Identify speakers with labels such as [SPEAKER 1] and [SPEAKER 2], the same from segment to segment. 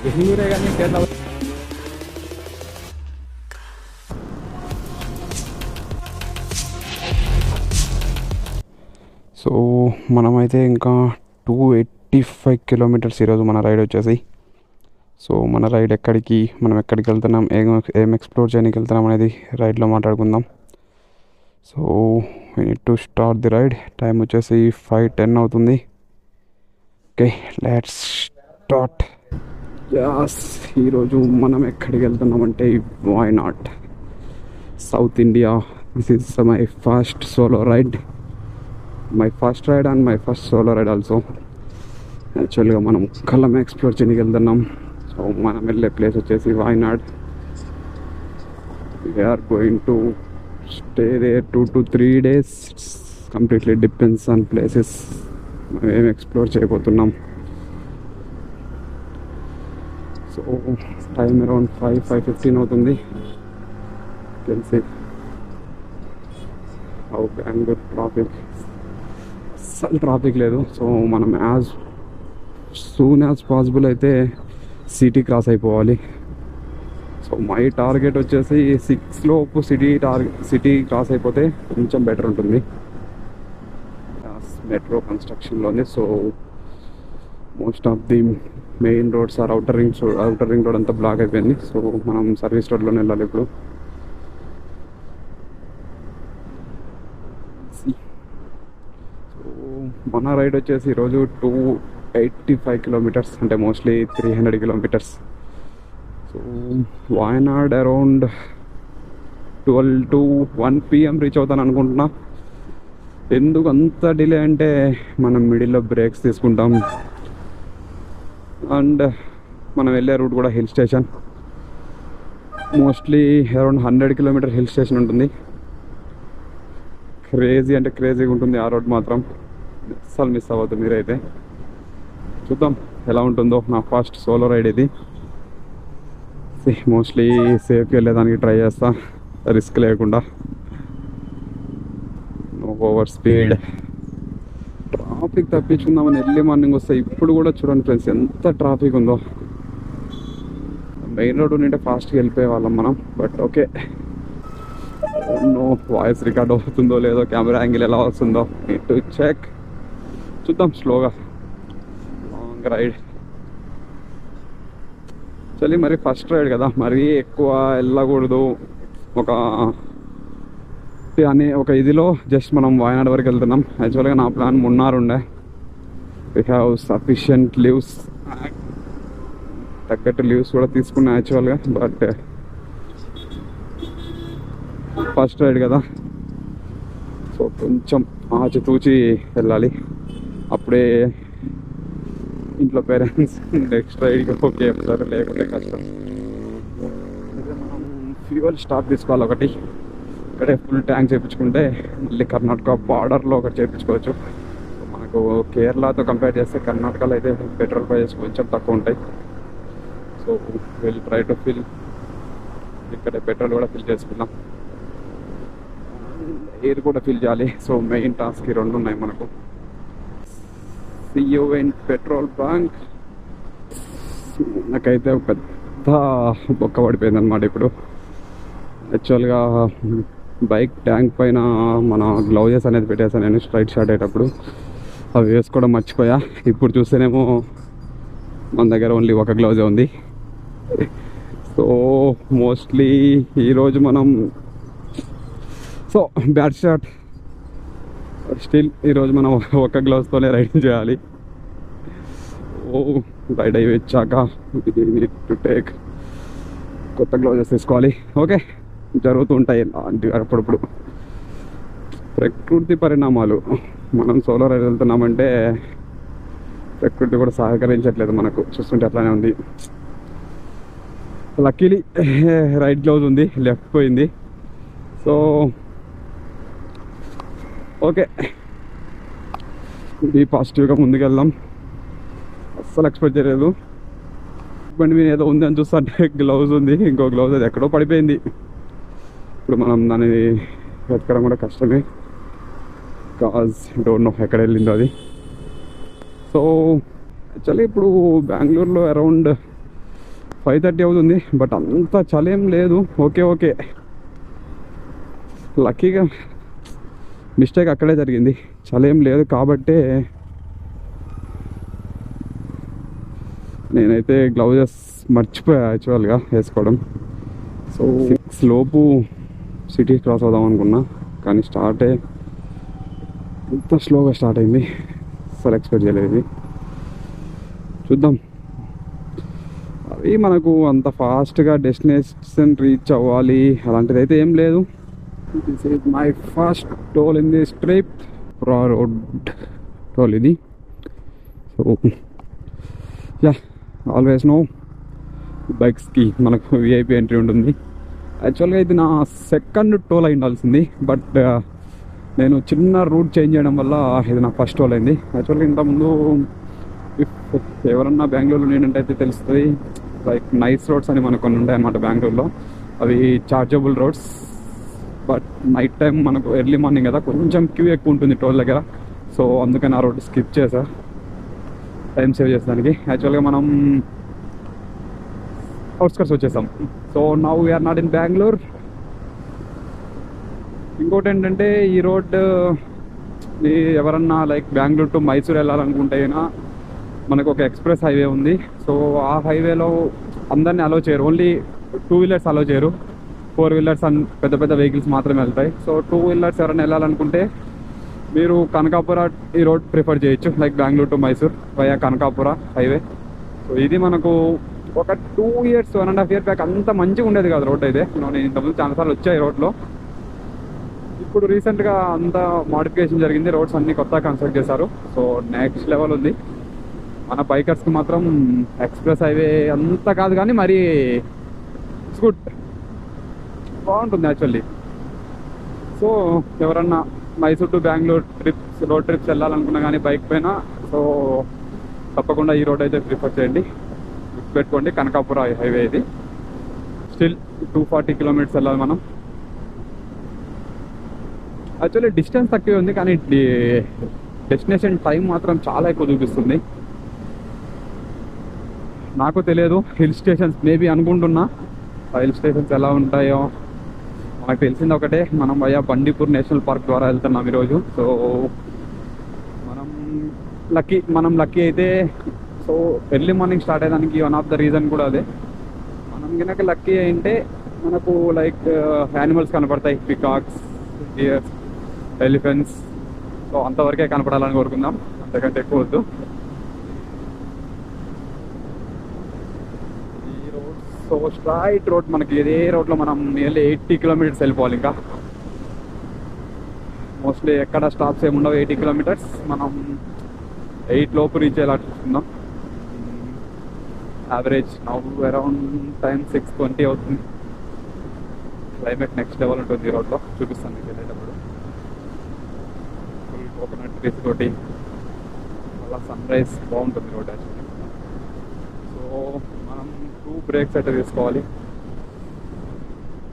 [SPEAKER 1] బెంగళూరే కానీ కేరళ సో మనమైతే ఇంకా 285 కిలోమీటర్స్ ఈరోజు మన రైడ్ వచ్చేసి. సో మన రైడ్ ఎక్కడికి, మనం ఎక్కడికి వెళ్తున్నాం, ఏం ఎక్స్ప్లోర్ చేయడానికి వెళ్తున్నాం అనేది రైడ్లో మాట్లాడుకుందాం. So we need to start the ride. Time వచ్చేసి 5:10 అవుతుంది. Okay, let's start. యాస్, ఈరోజు మనం ఎక్కడికి వెళ్తున్నామంటే Wayanad, south India. This is my first solo ride, my first ride and my first solo ride also. యాక్చువల్గా మనం కలం ఎక్స్ప్లోర్ చేయడానికి వెళ్తున్నాం. సో మనం వెళ్ళే ప్లేస్ వచ్చేసి Wayanad. We are going to stay there 2 to 3 days. Completely depends on places మనం ఏం ఎక్స్ప్లోర్ చేయబోతున్నాం. సో టైం అరౌండ్ 5:15 అవుతుంది. తెలిసి బెంగళూరు ట్రాఫిక్, అస్సలు ట్రాఫిక్ లేదు. సో మనం యాజ్ సూన్ యాజ్ పాసిబుల్ అయితే సిటీ క్రాస్ అయిపోవాలి. సో మై టార్గెట్ వచ్చేసి 6 లోపు సిటీ క్రాస్ అయిపోతే కొంచెం బెటర్ ఉంటుంది. మెట్రో కన్స్ట్రక్షన్లోనే. So most of the main roads or outer ring road అంతా బ్లాక్ అయిపోయింది. సో మనం సర్వీస్ రోడ్లోనే వెళ్ళాలి ఇప్పుడు. సో మన రైడ్ వచ్చేసి ఈరోజు 285 కిలోమీటర్స్, అంటే mostly 300 kilometres. So Wayanad around 12 to 1 PM reach అవుతాను అనుకుంటున్నా. ఎందుకు అంత డిలే అంటే మనం మిడిల్లో బ్రేక్స్ తీసుకుంటాం. అండ్ మనం వెళ్ళే రూట్ కూడా hill station, mostly around 100 kilometre hill station ఉంటుంది. క్రేజీ అంటే క్రేజీగా ఉంటుంది ఆ రోడ్ మాత్రం. అస్సలు మిస్ అవ్వద్దు మీరైతే. చూద్దాం ఎలా ఉంటుందో. నా ఫస్ట్ సోలో రైడ్ ఇది. మోస్ట్లీ సేఫ్గా వెళ్ళేదానికి ట్రై చేస్తా, రిస్క్ లేకుండా. No over speed. ట్రాఫిక్ తప్పించుకుందామని ఎర్లీ మార్నింగ్ వస్తే ఇప్పుడు కూడా చూడండి ఫ్రెండ్స్ ఎంత ట్రాఫిక్ ఉందో. మెయిన్ రోడ్ ఉంటే ఫాస్ట్గా వెళ్ళిపోయే వాళ్ళం మనం. But okay, no voice record అవుతుందో లేదో, కెమెరా యాంగిల్ ఎలా వస్తుందో నీడ్ టు చెక్. చూద్దాం స్లోగా. లాంగ్ రైడ్ చలి. మరి ఫస్ట్ రైడ్ కదా, మరీ ఎక్కువ వెళ్ళకూడదు. ఒక ఇదిలో జస్ట్ మనం వాయనాడ్ వరకు వెళ్తున్నాం. యాక్చువల్గా నా ప్లాన్ మున్నార్ ఉండే. వీ హ్యావ్ సఫిషియంట్ లీవ్స్, తగ్గట్టు లీవ్స్ కూడా తీసుకున్నా యాక్చువల్గా. బట్ ఫస్ట్ రైడ్ కదా, సో కొంచెం ఆచితూచి వెళ్ళాలి. అప్పుడే ఇంట్లో పేరెంట్స్ నెక్స్ట్ రైడ్కి ఓకే చెప్తారు, లేకుంటే కష్టం. మనం ఫ్యూయల్ స్టాప్ తీసుకోవాలి ఒకటి. ఇక్కడే ఫుల్ ట్యాంక్ చేయించుకుంటే మళ్ళీ కర్ణాటక బార్డర్లో ఒకటి చేయించుకోవచ్చు. మనకు కేరళతో కంపేర్ చేస్తే కర్ణాటకలో అయితే పెట్రోల్ ప్రైజెస్ కొంచెం తక్కువ ఉంటాయి. So will try to fill. ఇక్కడే పెట్రోల్ కూడా ఫిల్ చేసుకుందాం, ఎయిర్ కూడా ఫిల్ చేయాలి. సో మెయిన్ టాస్క్ ఈ రెండు ఉన్నాయి మనకు. సియుఎన్ పెట్రోల్ బంక్. నాకైతే ఒక పెద్ద బొక్క పడిపోయింది అనమాట ఇప్పుడు. యాక్చువల్గా బైక్ ట్యాంక్ పైన మన గ్లౌజెస్ అనేది పెట్టేసాను నేను స్ట్రైట్ షాట్ అయ్యేటప్పుడు. అవి వేసుకోవడం మర్చిపోయా. ఇప్పుడు చూస్తేనేమో మన దగ్గర ఓన్లీ ఒక గ్లౌజే ఉంది. సో మోస్ట్లీ ఈరోజు మనం సో బ్యాడ్ షాట్, స్టిల్ ఈరోజు మనం ఒక గ్లౌజ్తోనే రైడింగ్ చేయాలి. ఓ రైడ్ అయి వచ్చాక టు టేక్ కొత్త గ్లౌజెస్ తీసుకోవాలి. ఓకే, జరుగుతుంటాయి అలాంటివి అప్పుడప్పుడు. ప్రకృతి పరిణామాలు. మనం సోలో రైడ్ వెళ్తున్నామంటే ప్రకృతి కూడా సహకరించట్లేదు మనకు. చూస్తుంటే అట్లానే ఉంది. లక్కీలీ రైట్ గ్లౌజ్ ఉంది, లెఫ్ట్ పోయింది. సో ఓకే, ఇది పాజిటివ్గా ముందుకెళ్దాం. అస్సలు ఎక్స్పెక్ట్ చేయలేదు. బండి మీద ఏదో ఉంది అని చూస్తా అంటే గ్లౌజ్ ఉంది, ఇంకో గ్లౌజ్ అది ఎక్కడో పడిపోయింది. ఇప్పుడు మనం దాన్ని వెతకడం కూడా కష్టమే, కాజ్ డోంట్ నో ఎక్కడ వెళ్ళిందో అది. సో యాక్చువల్లీ ఇప్పుడు బెంగళూరులో అరౌండ్ 5:30 అవుతుంది, బట్ అంత చలేం లేదు. ఓకే ఓకే, లక్కీగా మిస్టేక్ అక్కడే జరిగింది, చలేం లేదు కాబట్టే నేనైతే గ్లౌజెస్ మర్చిపోయా యాక్చువల్గా వేసుకోవడం. సో 6 లోపు సిటీ క్రాస్ అవుదాం అనుకున్నా, కానీ ఇంత స్లోగా స్టార్ట్ అయింది, అసలు ఎక్స్పెక్ట్ చేయలేదు. చూద్దాం, అవి మనకు అంత ఫాస్ట్గా డెస్టినేషన్ రీచ్ అవ్వాలి అలాంటిది అయితే ఏం లేదు. This is my first toll in this trip, road toll ఇది. సో యా, ఆల్వేస్ నో బైక్స్కి మనకు విఐపి ఎంట్రీ ఉంటుంది. యాక్చువల్గా ఇది నా సెకండ్ టోల్ అయి ఉండాల్సింది, బట్ నేను చిన్న రూట్ చేంజ్ చేయడం వల్ల ఇది నా ఫస్ట్ టోల్ అయింది. యాక్చువల్గా ఇంతకుముందు ఎవరన్నా బెంగళూరులో నేనంటే తెలుస్తుంది, లైక్ నైస్ రోడ్స్ అని మనకు కొన్ని ఉంటాయి అన్నమాట బెంగళూరులో. అవి chargeable roads, but night time మనకు ఎర్లీ మార్నింగ్ కదా, కొంచెం క్యూ ఎక్కువ ఉంటుంది టోల్ దగ్గర. సో అందుకని ఆ రోడ్ స్కిప్ చేసా టైం సేవ్ చేసేదానికి. యాక్చువల్గా మనం అవుట్స్కట్స్ వచ్చేసాం. So now we are not in Bengaluru. ఇంకోటి ఏంటంటే ఈ రోడ్ ఎవరన్నా లైక్ బెంగళూరు టు మైసూర్ వెళ్ళాలనుకుంటే మనకు ఒక ఎక్స్ప్రెస్ హైవే ఉంది. సో ఆ హైవేలో అందరినీ అలో చేయరు, ఓన్లీ 2 వీలర్స్ అలో చేయరు, 4 వీలర్స్ అండ్ పెద్ద పెద్ద వెహికల్స్ మాత్రమే వెళ్తాయి. సో 2 వీలర్స్ ఎవరైనా వెళ్ళాలనుకుంటే మీరు కనకాపుర ఈ రోడ్ ప్రిఫర్ చేయొచ్చు, like Bengaluru to Mysore via Kanakapura highway. So ఇది మనకు ఒక 2 ఇయర్స్ 1.5 ఇయర్ బ్యాక్ అంత మంచిగా ఉండేది కాదు రోడ్ అయితే. నేను ఇంతకుముందు చాలాసార్లు వచ్చాయి రోడ్లో, ఇప్పుడు రీసెంట్గా అంతా మోడిఫికేషన్ జరిగింది, రోడ్స్ అన్ని కొత్తగా కన్స్ట్రక్ట్ చేశారు. సో నెక్స్ట్ లెవెల్ ఉంది. మన బైకర్స్కి మాత్రం ఎక్స్ప్రెస్ హైవే అంత కాదు, కానీ మరి ఇట్స్ గుడ్, బాగుంటుంది యాక్చువల్లీ. సో ఎవరన్నా Mysore to Bengaluru road trips వెళ్ళాలనుకున్నా కానీ బైక్ పైన, సో తప్పకుండా ఈ రోడ్ అయితే ప్రిఫర్ చేయండి. పెట్టుకోండి, కనకాపుర హైవే ఇది. స్టిల్ 240 కిలోమీటర్స్ వెళ్ళాలి మనం. యాక్చువల్లీ డిస్టెన్స్ తక్కువ ఉంది, కానీ డెస్టినేషన్ టైం మాత్రం చాలా ఎక్కువ చూపిస్తుంది. నాకు తెలియదు, హిల్ స్టేషన్స్ మేబీ అనుకుంటున్నా, హిల్ స్టేషన్స్ ఎలా ఉంటాయో. మనకు తెలిసింది ఒకటే, మనం వయా బండిపూర్ నేషనల్ పార్క్ ద్వారా వెళ్తున్నాం ఈరోజు. సో మనం లక్కీ అయితే. సో ఎర్లీ మార్నింగ్ స్టార్ట్ అయ్యేదానికి వన్ ఆఫ్ ద రీజన్ కూడా అదే. మనం కనుక లక్కీ అయింటే మనకు లైక్ యానిమల్స్ కనపడతాయి, పికాక్స్, డియర్స్, ఎలిఫెంట్స్. సో అంతవరకే కనపడాలని కోరుకుందాం, అంతకంటే ఎక్కువ వద్దు. ఈ రోడ్ సో స్ట్రైట్ రోడ్, మనకి ఇదే రోడ్లో మనం నియర్లీ 80 కిలోమీటర్స్ వెళ్ళిపోవాలి. ఇంకా మోస్ట్లీ ఎక్కడ స్టాప్స్ ఏమి ఉండవు. 80 కిలోమీటర్స్ మనం 8 లోపు రీచ్ అయ్యేలా చూస్తున్నాం. యావరేజ్ నౌ అరౌండ్ టైం 6:20 అవుతుంది. క్లైమేట్ నెక్స్ట్ లెవెల్ ఉంటుంది ఈ రోడ్లో, చూపిస్తాను మీకు వెళ్ళేటప్పుడు. ఫుల్ కోకోనట్ ట్రీస్ తోటి అలా సన్ రైజ్ బాగుంటుంది రోడ్ యాక్చువల్లీ. సో మనం 2 బ్రేక్స్ అయితే తీసుకోవాలి.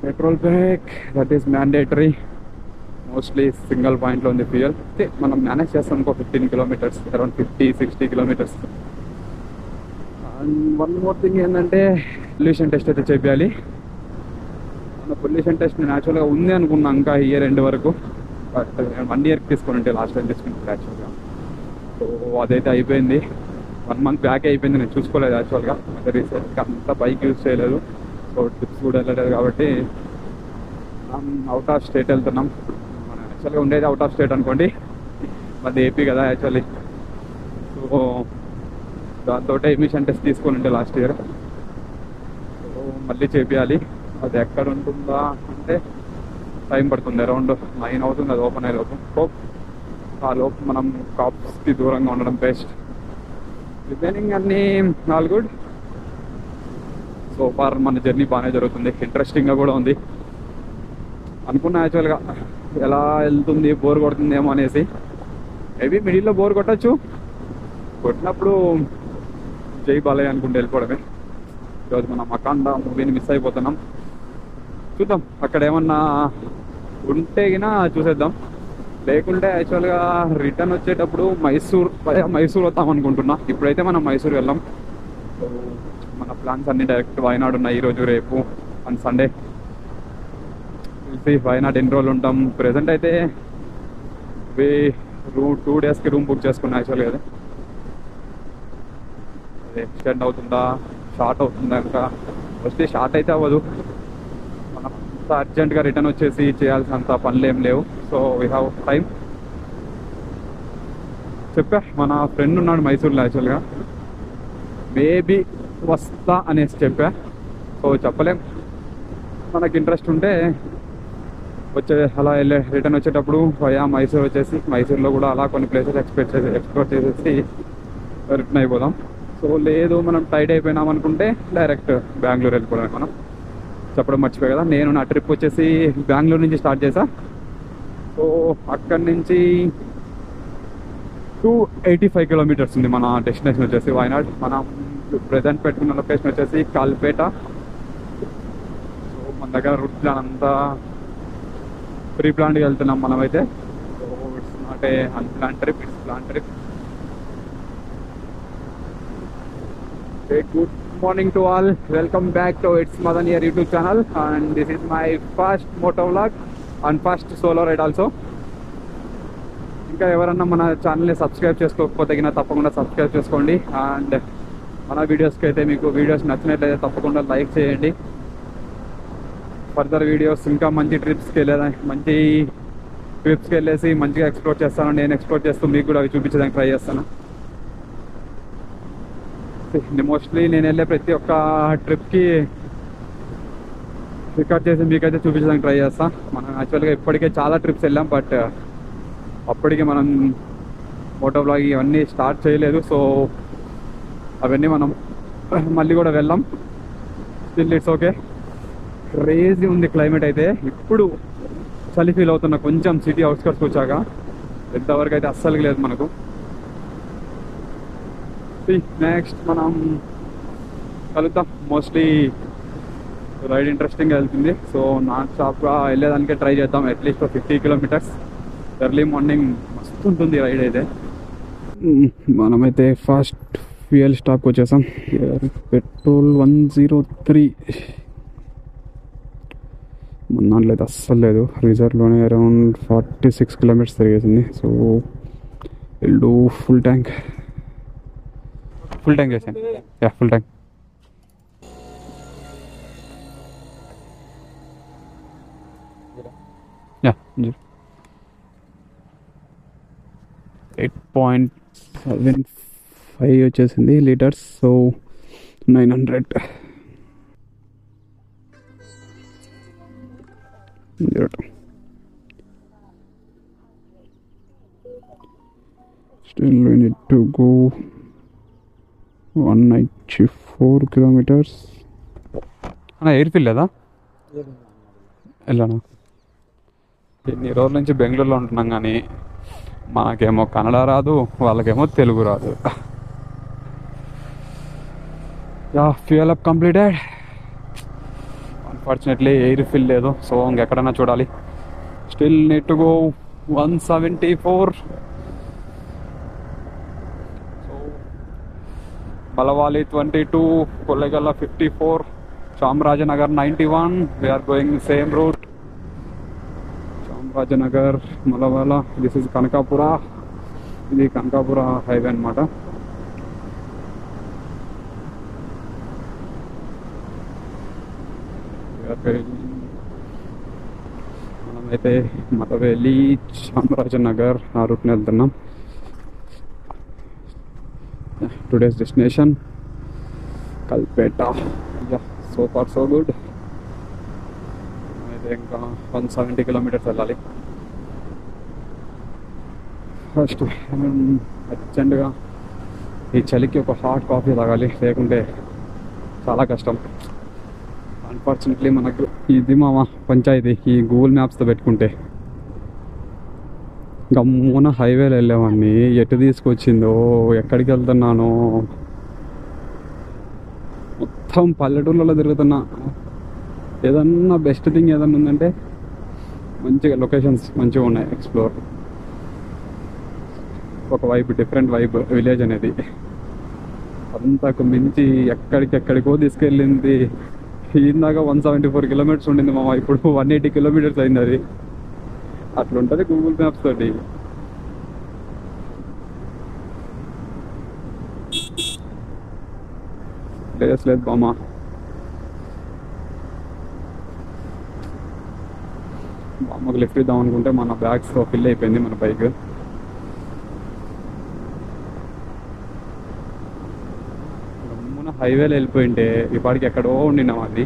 [SPEAKER 1] Petrol break that is mandatory. Mostly single పాయింట్లో ఉంది ఫ్యూయల్. అయితే మనం మేనేజ్ చేస్తాం ఇంకో 15 kilometres, around 50-60 kilometres. And one more thing ఏంటంటే పొల్యూషన్ టెస్ట్ అయితే చేయాలి. మన పొల్యూషన్ టెస్ట్ నేను యాక్చువల్గా ఉంది అనుకున్నా ఇంకా ఇయర్ ఎండ్ వరకు, బట్ నేను 1 ఇయర్కి తీసుకుని ఉంటే లాస్ట్ టైం తీసుకుంటే యాక్చువల్గా. సో అదైతే అయిపోయింది, 1 మంత్ బ్యాక్ అయిపోయింది. నేను చూసుకోలేదు యాక్చువల్గా, అంటే రీసెంట్గా అంతా బైక్ యూజ్ చేయలేదు, సో ట్రిప్స్ కూడా వెళ్ళలేదు. కాబట్టి మనం అవుట్ ఆఫ్ స్టేట్ వెళ్తున్నాం. మనం యాక్చువల్గా ఉండేది అవుట్ ఆఫ్ స్టేట్ అనుకోండి, మాది ఏపీ కదా యాక్చువల్లీ. సో దాంతో ఎమిషన్ టెస్ట్ తీసుకొని ఉంటే లాస్ట్ ఇయర్. సో మళ్ళీ చేయాలి. అది ఎక్కడ ఉంటుందా అంటే టైం పడుతుంది, అరౌండ్ 9 అవుతుంది అది ఓపెన్ అయ్యే లోపు. సో ఆ లోపు మనం కాప్స్కి దూరంగా ఉండడం బెస్ట్. రిమైనింగ్ అన్నీ ఆల్ గుడ్. సో ఫార్ మన జర్నీ బాగానే జరుగుతుంది, ఇంట్రెస్టింగ్గా కూడా ఉంది. అనుకున్నా యాక్చువల్గా ఎలా వెళ్తుంది, బోర్ కొడుతుందేమో అనేసి. మేబీ మిడిల్లో బోర్ కొట్టచ్చు, కొట్టినప్పుడు జై బాలయ్య అనుకుంటే వెళ్ళిపోవడమే. ఈరోజు మనం అఖండ మూవీని మిస్ అయిపోతున్నాం. చూద్దాం, అక్కడ ఏమన్నా ఉంటే గినా చూసేద్దాం. లేకుంటే యాక్చువల్గా రిటర్న్ వచ్చేటప్పుడు మైసూర్ వస్తాం అనుకుంటున్నా. ఇప్పుడైతే మనం మైసూర్ వెళ్ళాం. సో సో మన ప్లాన్స్ అన్నీ డైరెక్ట్ వాయనాడు ఉన్నాయి ఈరోజు రేపు అండ్ సండే. తెలిసి వాయనాడు ఎన్ని రోజులు ఉంటాం. ప్రెజెంట్ అయితే 2 డేస్కి రూమ్ బుక్ చేసుకున్నా యాక్చువల్గా. అది ఎక్స్టెండ్ అవుతుందా షార్ట్ అవుతుందా, ఇంకా వస్తే షార్ట్ అయితే అవ్వదు. మనం అంత అర్జెంట్గా రిటర్న్ వచ్చేసి చేయాల్సినంత పనులు ఏం లేవు. So we have time. చెప్పా మన ఫ్రెండ్ ఉన్నాడు మైసూర్లో యాక్చువల్గా, మేబీ వస్తా అనేసి చెప్పా. సో చెప్పలేం, మనకి ఇంట్రెస్ట్ ఉంటే అలా రిటర్న్ వచ్చేటప్పుడు మైసూర్ వచ్చేసి మైసూర్లో కూడా అలా కొన్ని ప్లేసెస్ ఎక్స్ప్లోర్ చేసేసి రిటర్న్ అయిపోదాం. సో లేదు మనం టైట్ అయిపోయినాం అనుకుంటే డైరెక్ట్ బెంగళూరు వెళ్ళిపోవడం. మనం చెప్పడం మర్చిపోయి కదా, నేను నా ట్రిప్ వచ్చేసి బెంగళూరు నుంచి స్టార్ట్ చేశా. సో అక్కడి నుంచి 285 కిలోమీటర్స్ ఉంది మన డెస్టినేషన్ వచ్చేసి వాయనాడ్. మనం ప్రజెంట్ పెట్టుకున్న లొకేషన్ వచ్చేసి కాల్పేట. సో మన దగ్గర రూట్ ప్లాన్ అంతా ప్రీ ప్లాన్డ్గా వెళ్తున్నాం మనమైతే. So it's not a unplanned trip, it's plan trip. Good morning to all, welcome back to it's Madan year YouTube channel. And this is my first moto vlog and first solo ride also. ఇంకా ఎవరన్నా మన ఛానల్ని subscribe చేసుకోకపోతే తప్పకుండా subscribe చేసుకోండి. And మన వీడియోస్కి అయితే మీకు వీడియోస్ నచ్చినట్లయితే తప్పకుండా లైక్ చేయండి. ఫర్దర్ వీడియోస్ ఇంకా మంచి ట్రిప్స్కి వెళ్ళేసి మంచిగా ఎక్స్ప్లోర్ చేస్తాను. నేను ఎక్స్ప్లోర్ చేస్తూ మీకు కూడా అవి చూపించడానికి ట్రై చేస్తాను. మోస్ట్లీ నేను వెళ్ళే ప్రతి ఒక్క ట్రిప్కి రికార్డ్ చేసి మీకైతే చూపించడానికి ట్రై చేస్తాను. మనం యాక్చువల్గా ఇప్పటికే చాలా ట్రిప్స్ వెళ్ళాం, బట్ అప్పటికి మనం మోటో బ్లాగ్ ఇవన్నీ స్టార్ట్ చేయలేదు. సో అవన్నీ మనం మళ్ళీ కూడా వెళ్ళాం. Still it's okay. క్రేజీ ఉంది క్లైమేట్ అయితే. ఇప్పుడు చలి ఫీల్ అవుతున్నా కొంచెం సిటీ అవుట్స్కట్స్కి వచ్చాక. ఎంతవరకు అయితే అస్సలు లేదు మనకు. నెక్స్ట్ మనం కలుద్దాం. మోస్ట్లీ రైడ్ ఇంట్రెస్టింగ్గా వెళ్తుంది. సో నాన్ స్టాప్గా వెళ్ళేదానికే ట్రై చేద్దాం. అట్లీస్ట్ 50 కిలోమీటర్స్ ఎర్లీ మార్నింగ్ మస్తు ఉంటుంది రైడ్ అయితే. మనమైతే ఫస్ట్ ఫ్యూయల్ స్టాప్కి వచ్చేసాం. పెట్రోల్ 103 మన దాంట్లో అయితే అస్సలు లేదు. రిజర్వ్లోనే అరౌండ్ 46 కిలోమీటర్స్ తిరిగేసింది. సో వెళ్ళు ఫుల్ ట్యాంక్ చేశాను. Full tank. యా 8.75 వచ్చేసింది litres. So 900. Still we need to go 194 kilometres. Air feel లేదా వెళ్ళాను. ఇన్ని రోజుల నుంచి బెంగళూరులో ఉంటున్నాం కానీ మనకేమో కన్నడ రాదు, వాళ్ళకేమో తెలుగు రాదు. Yeah fuel up completed. Unfortunately air fill లేదు. సో ఇంకెక్కడన్నా చూడాలి. Still need to go 174. So Malavalli 22, Kollegala 54, Chamarajanagar 91. We are going same route. Chamarajanagar, Malavalli. This is Kanakapura. ఇది కనకాపుర హైవే అనమాట. మనమైతే మతవేలి, చామరాజనగర్ ఆ రూట్ని వెళ్తున్నాం. Today's destination Kalpetta. So far so good. అయితే ఇంకా 170 కిలోమీటర్స్ వెళ్ళాలి. ఫస్ట్ అర్జెంటుగా ఈ చలికి ఒక హాట్ కాఫీ తాగాలి, లేకుంటే చాలా కష్టం. అన్ఫార్చునేట్లీ మనకు ఇది మామ పంచాయతీ. ఈ గూగుల్ మ్యాప్స్తో పెట్టుకుంటే గమ్మున హైవేలో వెళ్ళేవాడిని. ఎటు తీసుకొచ్చిందో, ఎక్కడికి వెళ్తున్నానో, మొత్తం పల్లెటూళ్ళలో తిరుగుతున్నా. ఏదన్నా బెస్ట్ థింగ్ ఏదన్నా ఉందంటే మంచిగా లొకేషన్స్ మంచిగా ఉన్నాయి. ఎక్స్ప్లోర్ ఒక వైబ్, డిఫరెంట్ వైబ్ విలేజ్ అనేది. అంతకు మించి ఎక్కడికెక్కడికో తీసుకెళ్ళింది. ఇందాక 174 కిలోమీటర్స్ ఉండింది మామ, ఇప్పుడు 180 కిలోమీటర్స్ అయింది. అది అట్లుంటుంది గూగుల్ మ్యాప్స్ తోటి. ప్లేస్ లేదు మామ. బామ్మకు లిఫ్ట్ ఇద్దాం అనుకుంటే మన బ్యాగ్స్తో ఫిల్ అయిపోయింది మన బైక్. గమ్మున హైవేలో వెళ్ళిపోయింటే ఈ పాటికి ఎక్కడో ఉండినాం. అది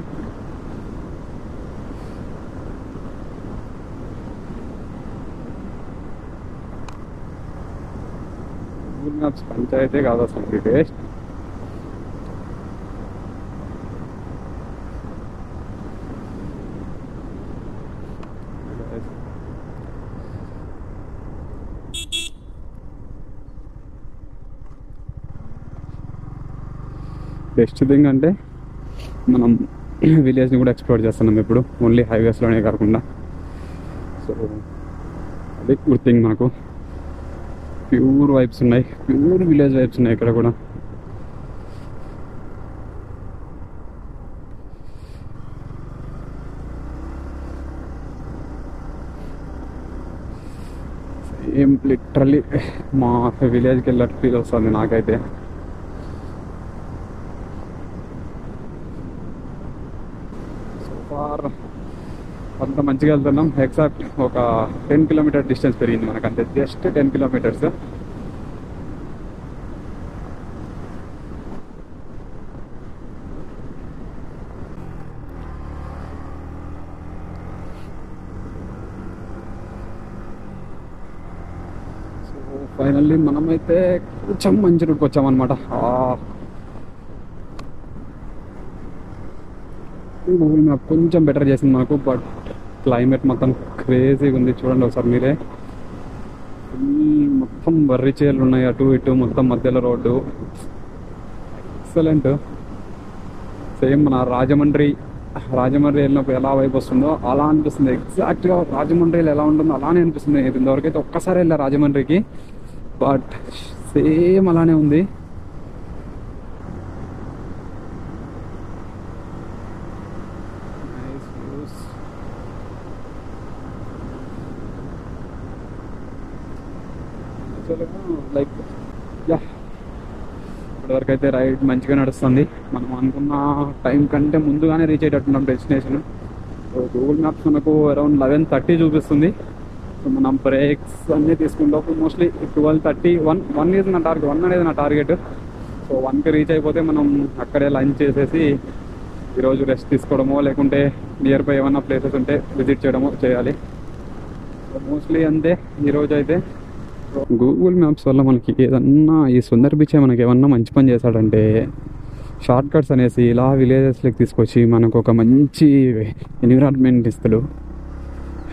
[SPEAKER 1] గూగుల్ మ్యాప్స్ పంచాయతీ కాదు అసలు ఇది. బెస్ట్ థింగ్ అంటే మనం విలేజ్ని కూడా ఎక్స్ప్లోర్ చేస్తున్నాం ఇప్పుడు, ఓన్లీ హైవేస్లోనే కాకుండా. సో అది గుడ్ థింగ్. మనకు ప్యూర్ వైబ్స్ ఉన్నాయి, ప్యూర్ విలేజ్ వైబ్స్ ఉన్నాయి ఇక్కడ కూడా. సేమ్ లిటరల్లీ మా విలేజ్కి వెళ్ళినట్టు ఫీల్ వస్తుంది నాకైతే. అంత మంచిగా వెళ్తున్నాం. ఎగ్జాక్ట్ ఒక 10 కిలోమీటర్ డిస్టెన్స్ పెరిగింది మనకంతే, జస్ట్ 10 కిలోమీటర్స్. సో ఫైనల్లీ మనమైతే కొంచెం మంచి రూట్కి వచ్చామన్నమాట. గూగుల్ మ్యాప్ కొంచెం బెటర్ చేసింది మనకు, బట్ క్లైమేట్ మొత్తం క్రేజీగా ఉంది. చూడండి ఒకసారి మీరే, మొత్తం వర్రి చేలు ఉన్నాయి అటు ఇటు, మొత్తం మధ్యలో రోడ్డు. ఎక్సలెంట్. సేమ్ మన రాజమండ్రి వెళ్ళినప్పుడు ఎలా వైపు వస్తుందో అలా అనిపిస్తుంది. ఎగ్జాక్ట్గా రాజమండ్రిలో ఎలా ఉంటుందో అలానే అనిపిస్తుంది. ఇంతవరకైతే ఒక్కసారి వెళ్ళా రాజమండ్రికి, బట్ సేమ్ అలానే ఉంది. లైక్ యా, ఇప్పటివరకు అయితే రైడ్ మంచిగా నడుస్తుంది. మనం అనుకున్న టైం కంటే ముందుగానే రీచ్ అయ్యేటట్టున్నాం డెస్టినేషన్. సో గూగుల్ మ్యాప్స్ మనకు అరౌండ్ 11:30 చూపిస్తుంది. సో మనం బ్రేక్స్ అన్నీ తీసుకుంటే మోస్ట్లీ 12:30, 1 is నా టార్గెట్. 1 అనేది నా టార్గెట్. సో 1కి రీచ్ అయిపోతే మనం అక్కడే లంచ్ చేసేసి ఈరోజు రెస్ట్ తీసుకోవడమో లేకుంటే నియర్ బై ఏమన్నా ప్లేసెస్ ఉంటే విజిట్ చేయడమో చేయాలి. సో మోస్ట్లీ అంతే ఈరోజు అయితే. గూగుల్ మ్యాప్స్ వల్ల మనకి ఏదన్నా ఈ సుందర్ బీచే మనకి ఏమన్నా మంచి పని చేశాడంటే, షార్ట్ కట్స్ అనేసి ఇలా విలేజెస్లోకి తీసుకొచ్చి మనకు ఒక మంచి ఎన్విరాన్మెంట్ ఇస్తాడు.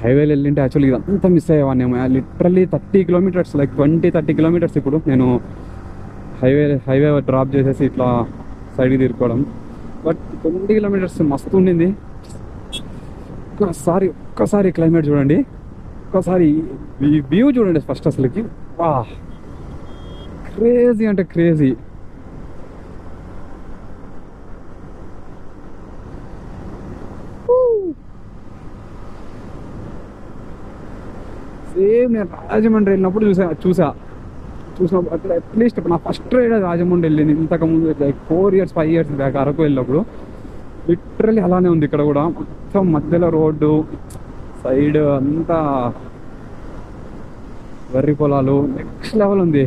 [SPEAKER 1] హైవేలో వెళ్ళింటే యాక్చువల్లీ ఇదంతా మిస్ అయ్యేవాడిని. లిటరల్లీ 30 కిలోమీటర్స్, లైక్ 20-30 కిలోమీటర్స్ ఇప్పుడు నేను హైవే డ్రాప్ చేసేసి ఇట్లా సైడ్కి తిరుక్కోవడం. బట్ 20 కిలోమీటర్స్ మస్తు ఉండింది. ఒక్కసారి క్లైమేట్ చూడండి, ఒక్కసారి ఈ వ్యూ చూడండి ఫస్ట్. అసలుకి వా, క్రేజీ అంటే క్రేజీ. సేమ్ నేను రాజమండ్రి వెళ్ళినప్పుడు చూసినప్పుడు అట్లీస్ట్ నా ఫస్ట్ రైడ్ రాజమండ్రి వెళ్ళింది. ఇంతకుముందు like 4 years 5 years back Araku వెళ్ళినప్పుడు లిటరల్లీ అలానే ఉంది. ఇక్కడ కూడా మొత్తం మధ్యలో రోడ్డు, సైడ్ అంతా వరి పొలాలు, నెక్స్ట్ లెవెల్ ఉంది.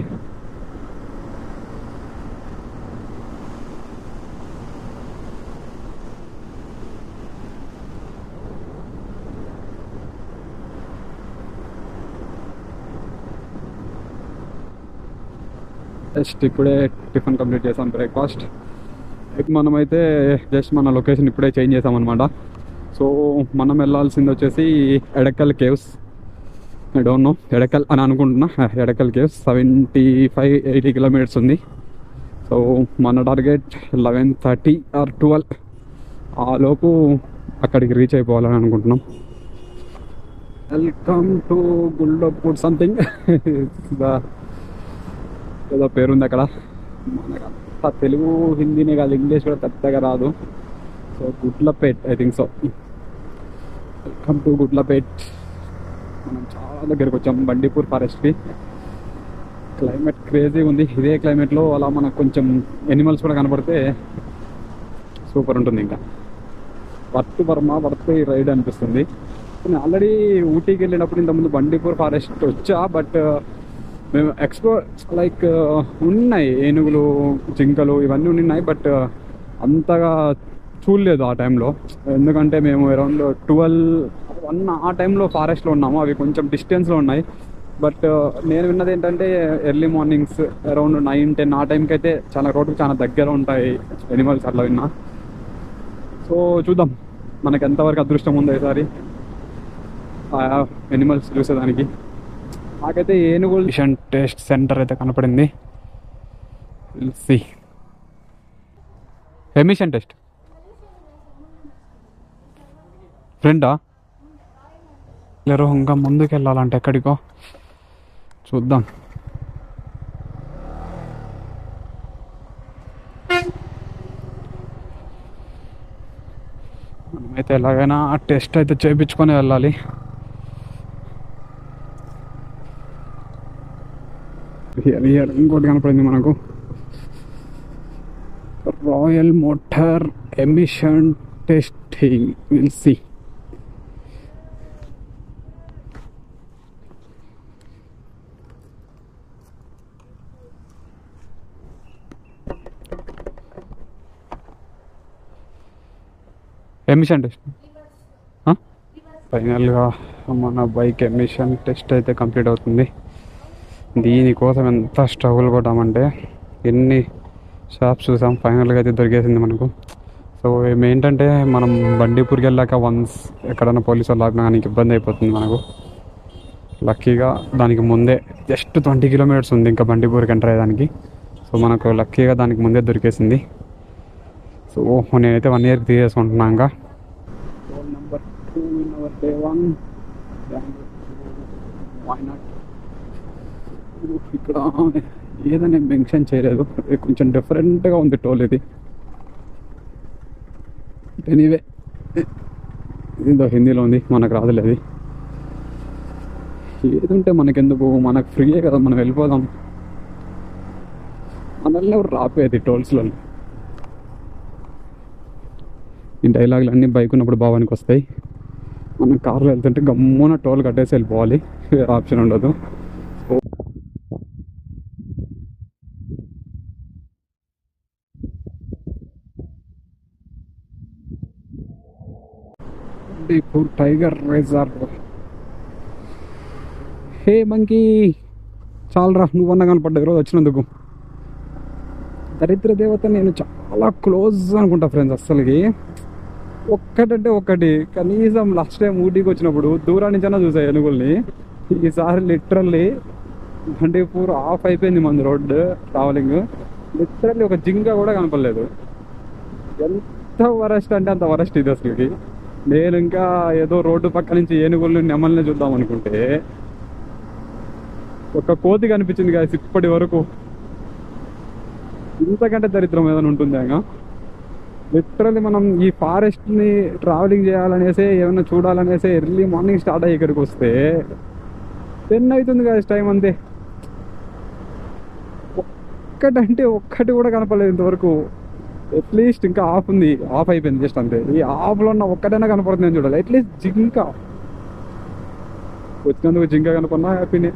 [SPEAKER 1] జస్ట్ ఇప్పుడే టిఫిన్ కంప్లీట్ చేసాం, బ్రేక్ఫాస్ట్. మనమైతే జస్ట్ మన లొకేషన్ ఇప్పుడే చేంజ్ చేసామన్నమాట. సో మనం వెళ్ళాల్సింది వచ్చేసి ఎడకల్ కేవ్స్. ఐ డోంట్ నో, ఎడకల్ అని అనుకుంటున్నా. ఎడకల్ కేవ్స్ 75-80 కిలోమీటర్స్ ఉంది. సో మన టార్గెట్ 11:30 or 12 ఆ లోపు అక్కడికి రీచ్ అయిపోవాలని అనుకుంటున్నాం. వెల్కమ్ టు గుల్డోపూర్ సంథింగ్ ఏదో పేరుంది అక్కడ. ఆ తెలుగు హిందీనే కాదు, ఇంగ్లీష్ కూడా పెద్దగా రాదు. So Gundlupet, I think so. Welcome to Gundlupet. మనం చాలా దగ్గరకు వచ్చాం బండిపూర్ ఫారెస్ట్కి. క్లైమేట్ క్రేజీ ఉంది. ఇదే క్లైమేట్లో అలా మనకు కొంచెం ఎనిమల్స్ కూడా కనపడితే సూపర్ ఉంటుంది. ఇంకా వర్త్ ఈ రైడ్ అనిపిస్తుంది. నేను ఆల్రెడీ ఊటీకి వెళ్ళినప్పుడు ఇంతకుముందు బండిపూర్ ఫారెస్ట్ వచ్చా, బట్ మేము ఎక్స్ప్లోర్ లైక్ ఉన్నాయి ఏనుగులు, జింకలు ఇవన్నీ ఉన్నాయి, బట్ అంతగా చూడలేదు ఆ టైంలో. ఎందుకంటే మేము అరౌండ్ 12-1 ఆ టైంలో ఫారెస్ట్లో ఉన్నాము. అవి కొంచెం డిస్టెన్స్లో ఉన్నాయి. బట్ నేను విన్నది ఏంటంటే ఎర్లీ మార్నింగ్స్ అరౌండ్ 9-10 ఆ టైంకి అయితే చాలా రోడ్డుకి చాలా దగ్గర ఉంటాయి ఎనిమల్స్, అట్లా విన్నా. సో చూద్దాం మనకి ఎంతవరకు అదృష్టం ఉందో ఈసారి ఎనిమల్స్ చూసేదానికి. నాకైతే ఏనుగులు మిషన్ టెస్ట్ సెంటర్ అయితే కనపడింది. ఎమిషన్ టెస్ట్ ఫ్రెండా లేరు, ఇంకా ముందుకు వెళ్ళాలంటే ఎక్కడికో చూద్దాం. మనమైతే ఎలాగైనా ఆ టెస్ట్ అయితే చేయించుకొని వెళ్ళాలి. ఇంకోటి కనపడింది మనకు, Royal Motor emission testing. Will see. Emission test ఫైనల్గా మన బైక్ ఎమిషన్ టెస్ట్ అయితే కంప్లీట్ అవుతుంది. దీనికోసం ఎంత స్ట్రగుల్ కొట్టామంటే ఎన్ని షాప్స్ చూసాం, ఫైనల్గా అయితే దొరికేసింది మనకు. సో ఏంటంటే మనం బండిపూర్కి వెళ్ళాక వన్స్ ఎక్కడైనా పోలీసు వాళ్ళు ఆపినా కానీ ఇబ్బంది అయిపోతుంది మనకు. లక్కీగా దానికి ముందే జస్ట్ 20 కిలోమీటర్స్ ఉంది ఇంకా బండిపూర్కి ఎంటర్ అయ్యేదానికి. సో మనకు లక్కీగా దానికి ముందే దొరికేసింది. సో నేనైతే 1 ఇయర్కి తీసేసుకుంటున్నాను. ఇంకా roll number 2 in our day 1 Wayanad. ఇక్కడ ఏదని మెన్షన్ చేయలేదు, కొంచెం డిఫరెంట్గా ఉంది టోల్ ఇది. ఎనీవే ఇదో హిందీలో ఉంది, మనకు రాదులేదు. ఏదుంటే మనకెందుకు, మనకు ఫ్రీయే కదా, మనం వెళ్ళిపోదాం. మనల్ని ఎవరు రాపేది టోల్స్లో. ఈ డైలాగులు అన్నీ బైక్ ఉన్నప్పుడు భావానికి వస్తాయి. మనం కార్లో వెళ్తుంటే గమ్మున టోల్ కట్టేసి వెళ్ళిపోవాలి, వేరే ఆప్షన్ ఉండదు. Bandipur tiger reserve. Hey monkey, చాలరా నువ్వన్నా కనపడ్డా ఈరోజు వచ్చినందుకు. దరిద్ర దేవత నేను చాలా క్లోజ్ అనుకుంటా ఫ్రెండ్స్. అస్సలకి ఒక్కటంటే ఒక్కటి, కనీసం లాస్ట్ టైం ఊటీకి వచ్చినప్పుడు దూరం నుంచైనా చూసా ఏనుగుల్ని. ఈసారి లిటరల్లీ బండిపూర్ ఆఫ్ అయిపోయింది మన రోడ్డు ట్రావెలింగ్. లిటరల్లీ ఒక జింక కూడా కనపడలేదు. ఎంత వరస్ట్ అంటే అంత వరస్ట్ ఇది అసలుకి. నేను ఇంకా ఏదో రోడ్డు పక్క నుంచి ఏనుగుల్ని నెమల్ని చూద్దాం అనుకుంటే ఒక కోతి కనిపించింది కదా ఇప్పటి వరకు. ఇంతకంటే దరిద్రం ఏదైనా ఉంటుందా? ఇంకా లిటరల్లీ మనం ఈ ఫారెస్ట్ని ట్రావెలింగ్ చేయాలనేసి, ఏమైనా చూడాలనేసి ఎర్లీ మార్నింగ్ స్టార్ట్ అయ్యి ఇక్కడికి వస్తే 10 అవుతుంది కదా టైం. అంతే, ఒక్కటంటే ఒక్కటి కూడా కనపడలేదు ఇంతవరకు. అట్లీస్ట్ ఇంకా ఆఫ్ ఉంది, ఆఫ్ అయిపోయింది జస్ట్ అంతే. ఈ ఆఫ్లో ఉన్న ఒక్కటైనా కనపడుతుంది అని చూడాలి. అట్లీస్ట్ జింక వచ్చినందుకు జింక కనపడినా హ్యాపీనే.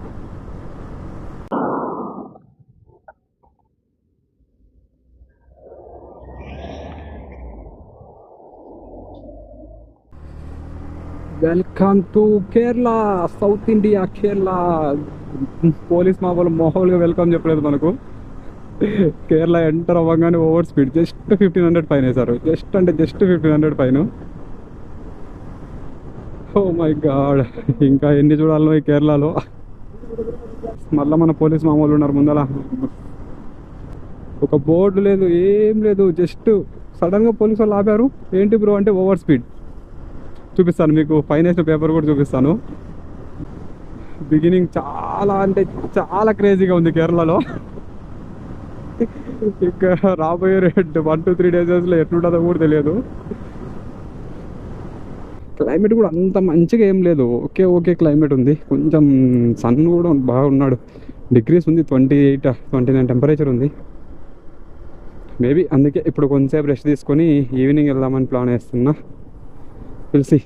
[SPEAKER 1] Welcome to Kerala, south India, Kerala. Police మా వాళ్ళు మామూలుగా వెల్కమ్ చెప్పలేదు మనకు. కేరళ ఎంటర్ అవ్వగానే ఓవర్ స్పీడ్, జస్ట్ 1500 ఫైన్ వేశారు. Just 1500 fine. Oh my god, ఇంకా ఎన్ని చూడాలో ఈ కేరళలో. మళ్ళీ మన పోలీస్ మామూలు ఉన్నారు ముందర. ఒక బోర్డు లేదు, ఏం లేదు, జస్ట్ సడన్గా పోలీసు వాళ్ళు ఆపారు. ఏంటి బ్రో అంటే ఓవర్ స్పీడ్. చూపిస్తాను మీకు, ఫైన్ వేసిన పేపర్ కూడా చూపిస్తాను. బిగినింగ్ చాలా అంటే చాలా క్రేజీగా ఉంది కేరళలో. ఇక రాబోయే 1 to 3 డేసెస్లో ఎట్లుంటుందో కూడా తెలియదు. క్లైమేట్ కూడా అంత మంచిగా ఏం లేదు, ఓకే ఓకే క్లైమేట్ ఉంది. కొంచెం సన్ కూడా బాగున్నాడు. డిగ్రీస్ ఉంది, 28 29 టెంపరేచర్ ఉంది. మేబీ అందుకే ఇప్పుడు కొంచెంసేపు రెస్ట్ తీసుకొని ఈవినింగ్ వెళ్దామని ప్లాన్ వేస్తున్నా. తెలిసి